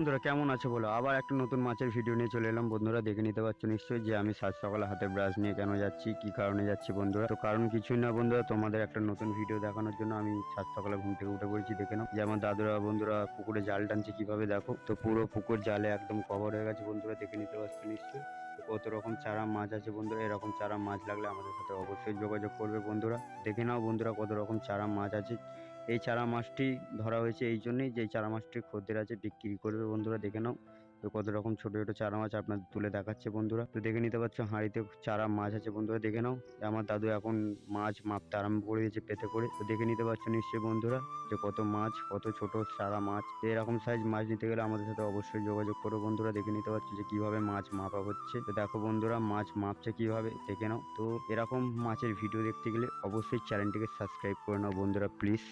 বন্ধুরা কেমন আছো বলো? আবার একটা নতুন মাছের ভিডিও নিয়ে চলে এলাম। বন্ধুরা দেখে নিতে পারছো নিশ্চয়ই যে আমি সাত সকালে হাতে ব্রাশ নিয়ে কেন যাচ্ছি, কি কারণে যাচ্ছি বন্ধুরা। তো কারণ কিছুই না বন্ধুরা, তোমাদের একটা নতুন ভিডিও দেখানোর জন্য আমি সাত সকালে ঘুম থেকে উঠে পড়েছি। দেখে নাও যে আমার দাদুরা বন্ধুরা পুকুরে জাল টানছে কিভাবে, দেখো তো পুরো পুকুর জালে একদম কভার হয়ে গেছে বন্ধুরা, দেখে নিতে পারছো নিশ্চয়ই। তো কত রকম চারা মাছ আছে বন্ধুরা, এরকম চারা মাছ লাগলে আমাদের সাথে অবশ্যই যোগাযোগ করবে বন্ধুরা। দেখে নাও বন্ধুরা কত রকম চারা মাছ আছে। এই চারা মাছটি ধরা হয়েছে এই জন্যই যে এই চারা মাছটির খদ্দের আছে, বিক্রি করবে বন্ধুরা। দেখে নাও তো কত রকম ছোট ছোট চারা মাছ আপনাদের তুলে দেখাচ্ছে বন্ধুরা। তো দেখে নিতে পারছো হাঁড়িতে চারা মাছ আছে বন্ধুরা। দেখে নাও আমার দাদু এখন মাছ মাপতে আরম্ভ করে দিয়েছে পেতে করে। তো দেখে নিতে পারছো নিশ্চয়ই বন্ধুরা যে কত মাছ, কত ছোট চারা মাছ। তো এরকম সাইজ মাছ নিতে গেলে আমাদের সাথে অবশ্যই যোগাযোগ করো বন্ধুরা। দেখে নিতে পারছো যে কিভাবে মাছ মাপা হচ্ছে। তো দেখো বন্ধুরা মাছ মাপছে কিভাবে, দেখে নাও। তো এরকম মাছের ভিডিও দেখতে গেলে অবশ্যই চ্যানেলটিকে সাবস্ক্রাইব করে নাও বন্ধুরা প্লিজ।